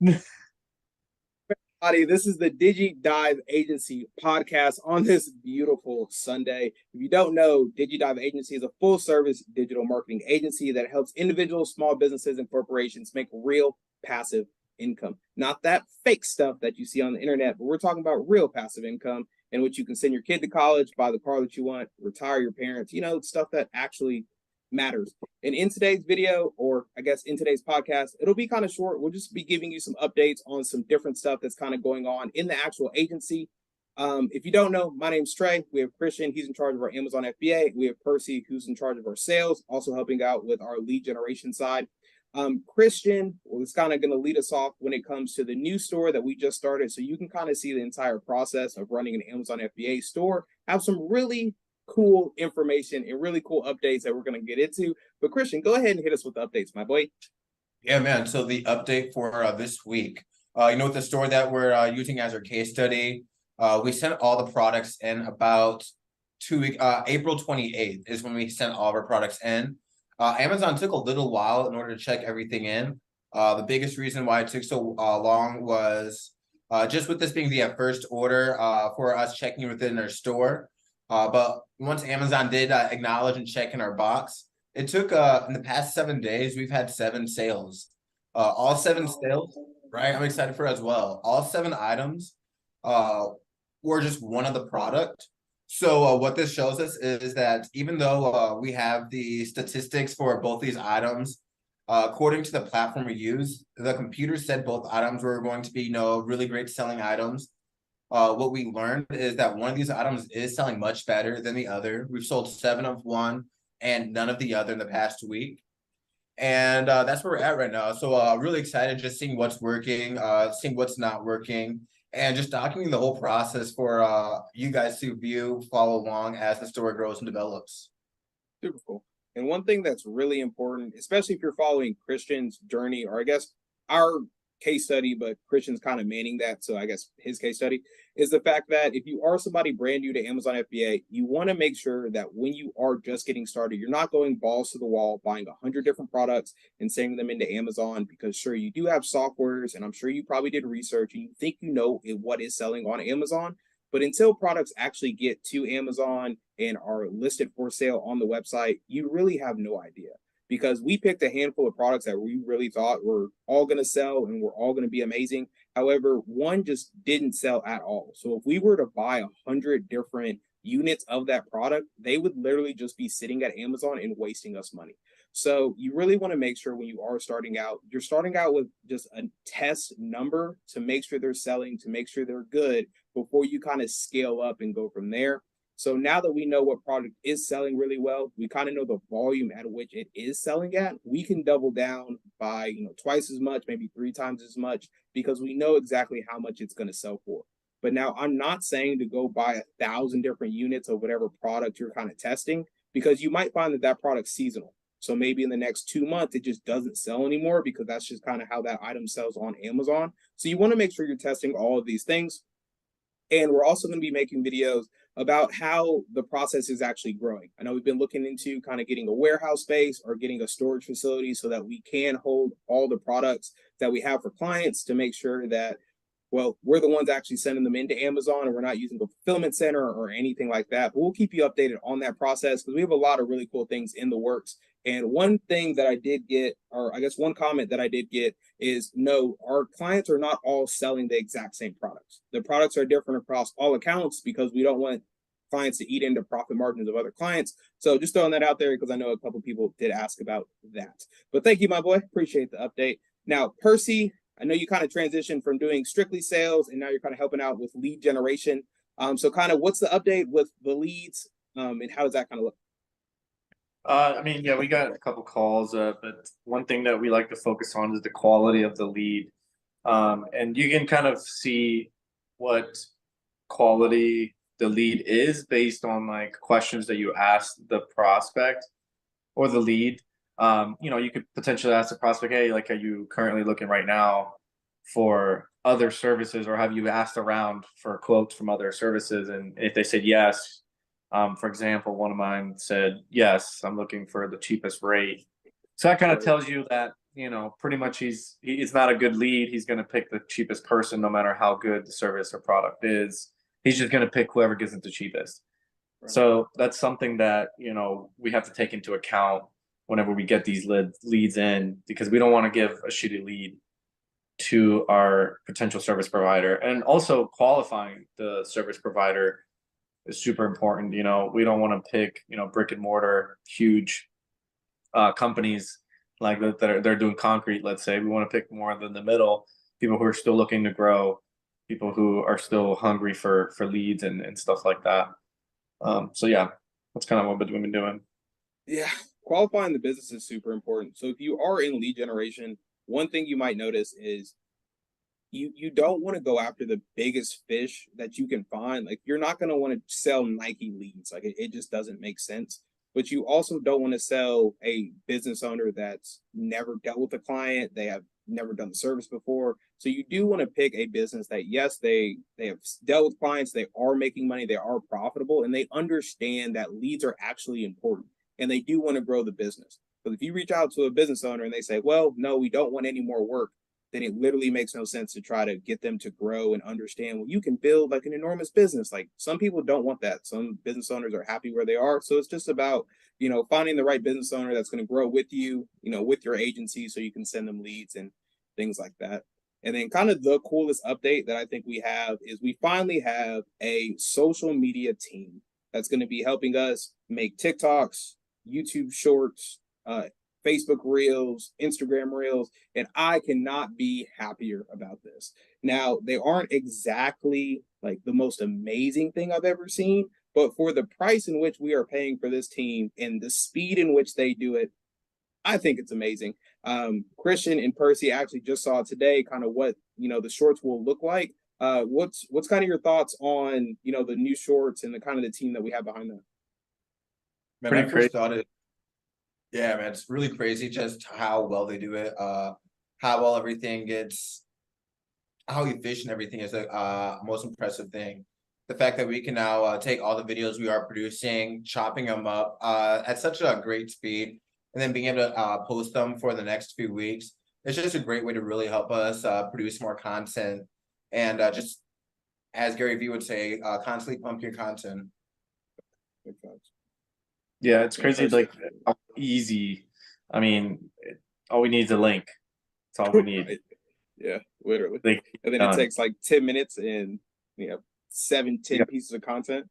This is the Diji Dive Agency podcast on this beautiful Sunday. If you don't know, Diji Dive Agency is a full service digital marketing agency that helps individuals, small businesses, and corporations make real passive income. Not that fake stuff that you see on the internet, but we're talking about real passive income in which you can send your kid to college, buy the car that you want, retire your parents, stuff that actually matters. And in today's video, or I guess in today's podcast, it'll be kind of short. We'll just be giving you some updates on some different stuff that's kind of going on in the actual agency. If you don't know, my name's Trey. We have Christian. He's in charge of our Amazon FBA. We have Percy, who's in charge of our sales, also helping out with our lead generation side. Christian is kind of going to lead us off when it comes to the new store that we just started. So you can kind of see the entire process of running an Amazon FBA store, have some really cool information and really cool updates that we're going to get into. But Christian, go ahead and hit us with the updates, my boy. Yeah, man. So the update for this week, with the store that we're using as our case study, we sent all the products in about 2 weeks. April 28th is when we sent all of our products in. Amazon took a little while in order to check everything in. The biggest reason why it took so long was just with this being the first order for us checking within our store. But once Amazon did acknowledge and check in our box, it took in the past 7 days, we've had 7 sales. All 7 sales, right? I'm excited for as well. All 7 items were just one of the product. So what this shows us is that even though we have the statistics for both these items, according to the platform we use, the computer said both items were going to be, really great selling items. What we learned is that one of these items is selling much better than the other. We've sold 7 of one and none of the other in the past week. And that's where we're at right now. So really excited just seeing what's working, seeing what's not working, and just documenting the whole process for you guys to view, follow along as the store grows and develops. Super cool. And one thing that's really important, especially if you're following Christian's journey, or I guess our case study, but Christian's kind of manning that, so I guess his case study is the fact that if you are somebody brand new to Amazon FBA, you want to make sure that when you are just getting started, you're not going balls to the wall, buying 100 different products and sending them into Amazon, because sure, you do have softwares, and I'm sure you probably did research and you think what is selling on Amazon, but until products actually get to Amazon and are listed for sale on the website, you really have no idea. Because we picked a handful of products that we really thought were all going to sell and were all going to be amazing. However, one just didn't sell at all. So if we were to buy 100 different units of that product, they would literally just be sitting at Amazon and wasting us money. So you really want to make sure when you are starting out, you're starting out with just a test number to make sure they're selling, to make sure they're good before you kind of scale up and go from there. So now that we know what product is selling really well, we kind of know the volume at which it is selling at, we can double down by, twice as much, maybe 3 times as much, because we know exactly how much it's going to sell for. But now I'm not saying to go buy 1,000 different units of whatever product you're kind of testing, because you might find that that product's seasonal. So maybe in the next 2 months, it just doesn't sell anymore, because that's just kind of how that item sells on Amazon. So you want to make sure you're testing all of these things. And we're also going to be making videos about how the process is actually growing. I know we've been looking into kind of getting a warehouse space or getting a storage facility so that we can hold all the products that we have for clients, to make sure that, well, we're the ones actually sending them into Amazon, and we're not using the fulfillment center or anything like that. But we'll keep you updated on that process, because we have a lot of really cool things in the works. And one thing that I did get, or I guess one comment that I did get, is no, our clients are not all selling the exact same products. The products are different across all accounts, because we don't want clients to eat into profit margins of other clients. So just throwing that out there, because I know a couple of people did ask about that. But thank you, my boy. Appreciate the update. Now, Percy, I know you kind of transitioned from doing strictly sales, and now you're kind of helping out with lead generation. So kind of what's the update with the leads, and how does that kind of look? Yeah, we got a couple calls, but one thing that we like to focus on is the quality of the lead. And you can kind of see what quality the lead is based on like questions that you ask the prospect or the lead. You could potentially ask the prospect, hey, like, are you currently looking right now for other services, or have you asked around for quotes from other services? And if they said yes, for example, one of mine said, yes, I'm looking for the cheapest rate. So that kind of tells you that pretty much he's not a good lead. He's going to pick the cheapest person, no matter how good the service or product is. He's just going to pick whoever gives it the cheapest. Right. So that's something that, we have to take into account whenever we get these leads in, because we don't want to give a shitty lead to our potential service provider. And also qualifying the service provider is super important. We don't want to pick, brick and mortar, huge companies like that they're doing concrete, let's say. We want to pick more than the middle, people who are still looking to grow, people who are still hungry for leads and stuff like that. So yeah, that's kind of what we've been doing. Yeah, qualifying the business is super important. So if you are in lead generation, one thing you might notice is you don't want to go after the biggest fish that you can find. Like, you're not going to want to sell Nike leads. Like, it just doesn't make sense. But you also don't want to sell a business owner that's never dealt with a client. They have never done the service before. So you do want to pick a business that, yes, they have dealt with clients, they are making money, they are profitable, and they understand that leads are actually important, and they do want to grow the business. But if you reach out to a business owner and they say, well, no, we don't want any more work, then it literally makes no sense to try to get them to grow and understand, well, you can build like an enormous business. Like, some people don't want that. Some business owners are happy where they are. So it's just about, finding the right business owner that's going to grow with you, with your agency, so you can send them leads and things like that. And then kind of the coolest update that I think we have is we finally have a social media team that's going to be helping us make TikToks, YouTube shorts, Facebook Reels, Instagram Reels, and I cannot be happier about this. Now, they aren't exactly like the most amazing thing I've ever seen, but for the price in which we are paying for this team and the speed in which they do it, I think it's amazing. Christian and Percy actually just saw today kind of what, the shorts will look like. What's kind of your thoughts on, the new shorts and the kind of the team that we have behind them? Man, when I first started, yeah, man, it's really crazy just how well they do it, how well everything gets, how efficient everything is. The most impressive thing, the fact that we can now take all the videos we are producing, chopping them up at such a great speed, and then being able to post them for the next few weeks. It's just a great way to really help us produce more content, and just, as Gary Vee would say, constantly pump your content. Yeah, it's crazy, like how easy. I mean, all we need is a link. That's all we need. Right. Yeah, literally. And then done. It takes like 10 minutes and 10 pieces of content.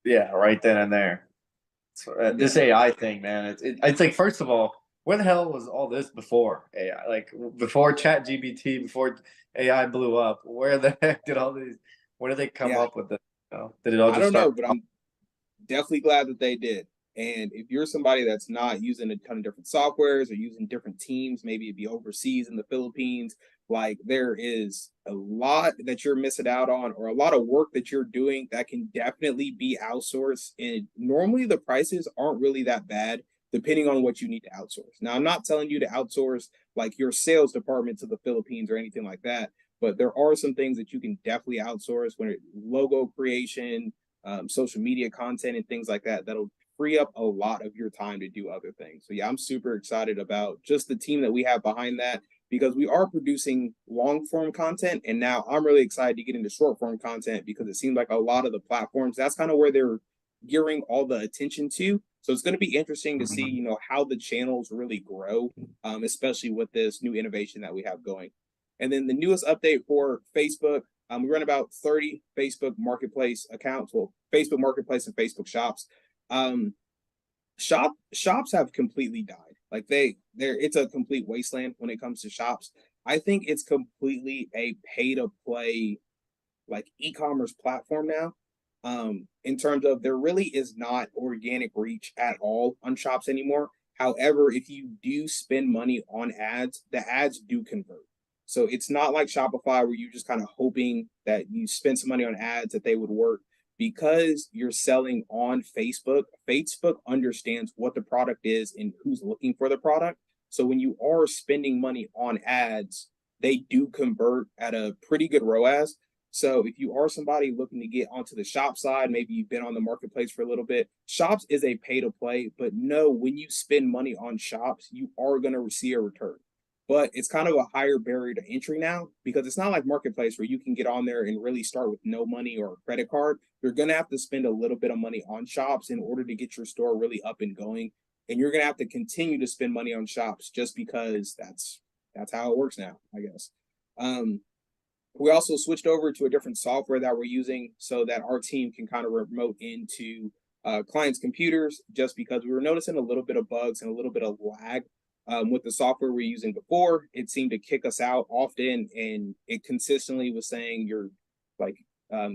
Yeah, right then and there. So, this AI thing, man, it's like, first of all, where the hell was all this before AI? Like, before ChatGPT, before AI blew up, where the heck did all these? Where did they come up with this? Did it all just I don't start? know, but I'm definitely glad that they did. And if you're somebody that's not using a ton of different softwares or using different teams, maybe it'd be overseas in the Philippines, like, there is a lot that you're missing out on, or a lot of work that you're doing that can definitely be outsourced. And normally the prices aren't really that bad, depending on what you need to outsource. Now, I'm not telling you to outsource like your sales department to the Philippines or anything like that, but there are some things that you can definitely outsource, when logo creation, social media content and things like that, that'll free up a lot of your time to do other things. So yeah, I'm super excited about just the team that we have behind that, because we are producing long form content, and now I'm really excited to get into short form content, because it seems like a lot of the platforms, that's kind of where they're gearing all the attention to. So it's going to be interesting to see, how the channels really grow, especially with this new innovation that we have going. And then the newest update for Facebook, we run about 30 Facebook Marketplace accounts, well, Facebook Marketplace and Facebook Shops. Shops have completely died. Like, it's a complete wasteland when it comes to shops. I think it's completely a pay to play, like, e-commerce platform now. In terms of, there really is not organic reach at all on shops anymore. However, if you do spend money on ads, the ads do convert. So it's not like Shopify, where you're just kind of hoping that you spend some money on ads that they would work. Because you're selling on Facebook, Facebook understands what the product is and who's looking for the product. So when you are spending money on ads, they do convert at a pretty good ROAS. So if you are somebody looking to get onto the shop side, maybe you've been on the marketplace for a little bit, shops is a pay to play, but no, when you spend money on shops, you are going to receive a return. but it's kind of a higher barrier to entry now because it's not like Marketplace where you can get on there and really start with no money or a credit card. You're going to have to spend a little bit of money on shops in order to get your store really up and going. And you're going to have to continue to spend money on shops just because that's how it works now, I guess. We also switched over to a different software that we're using so that our team can kind of remote into clients' computers, just because we were noticing a little bit of bugs and a little bit of lag with the software we're using before. It seemed to kick us out often, and it consistently was saying you're like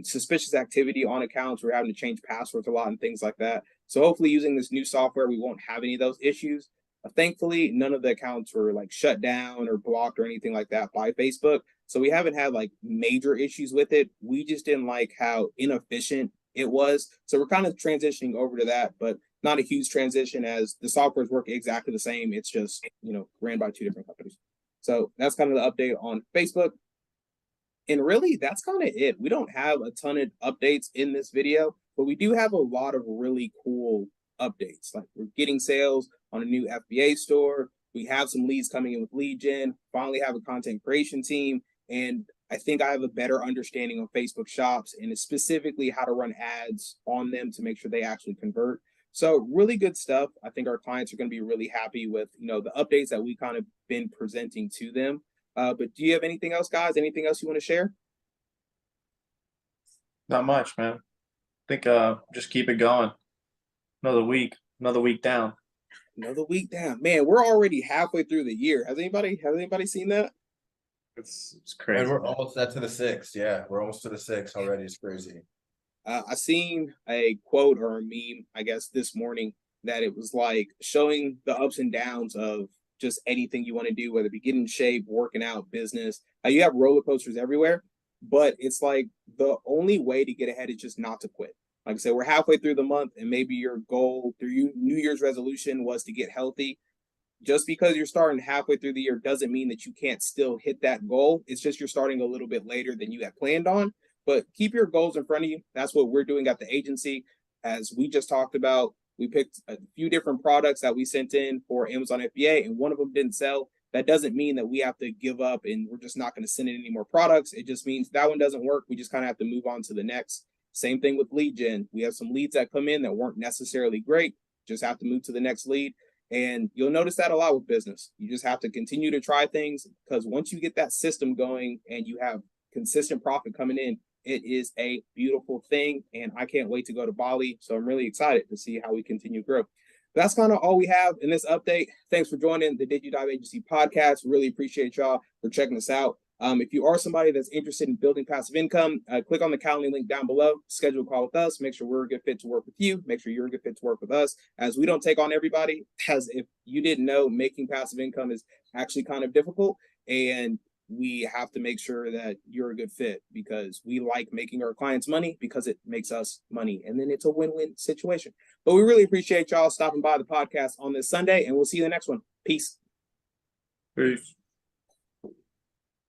suspicious activity on accounts. We're having to change passwords a lot and things like that. So hopefully using this new software, we won't have any of those issues. Thankfully, none of the accounts were like shut down or blocked or anything like that by Facebook. So we haven't had like major issues with it. We just didn't like how inefficient it was. So we're kind of transitioning over to that, but not a huge transition as the softwares work exactly the same. It's just, ran by two different companies. So that's kind of the update on Facebook. And really, that's kind of it. We don't have a ton of updates in this video, but we do have a lot of really cool updates. Like we're getting sales on a new FBA store. We have some leads coming in with lead gen, finally have a content creation team. And I think I have a better understanding of Facebook shops and specifically how to run ads on them to make sure they actually convert. So really good stuff. I think our clients are going to be really happy with, the updates that we kind of been presenting to them. But do you have anything else, guys? Anything else you want to share? Not much, man. I think just keep it going. Another week down. Another week down. Man, we're already halfway through the year. Has anybody seen that? It's crazy. And we're almost to the 6th. Yeah, we're almost to the 6th already. It's crazy. I seen a quote or a meme, I guess, this morning that it was like showing the ups and downs of just anything you want to do, whether it be getting in shape, working out, business. You have roller coasters everywhere, but it's like the only way to get ahead is just not to quit. Like I said, we're halfway through the month, and maybe your goal through New Year's resolution was to get healthy. Just because you're starting halfway through the year doesn't mean that you can't still hit that goal. It's just you're starting a little bit later than you had planned on. But keep your goals in front of you. That's what we're doing at the agency. As we just talked about, we picked a few different products that we sent in for Amazon FBA, and one of them didn't sell. That doesn't mean that we have to give up and we're just not going to send in any more products. It just means that one doesn't work. We just kind of have to move on to the next. Same thing with lead gen. We have some leads that come in that weren't necessarily great. Just have to move to the next lead. And you'll notice that a lot with business. You just have to continue to try things, because once you get that system going and you have consistent profit coming in, it is a beautiful thing. And I can't wait to go to Bali. So I'm really excited to see how we continue to grow. That's kind of all we have in this update. Thanks for joining the Diji Dive Agency podcast. Really appreciate y'all for checking us out. If you are somebody that's interested in building passive income, click on the Calendly link down below, schedule a call with us, make sure we're a good fit to work with you, make sure you're a good fit to work with us, as we don't take on everybody. As if you didn't know, making passive income is actually kind of difficult, and we have to make sure that you're a good fit, because we like making our clients money because it makes us money, and then it's a win-win situation. But we really appreciate y'all stopping by the podcast on this Sunday, and we'll see you in the next one. Peace. Peace.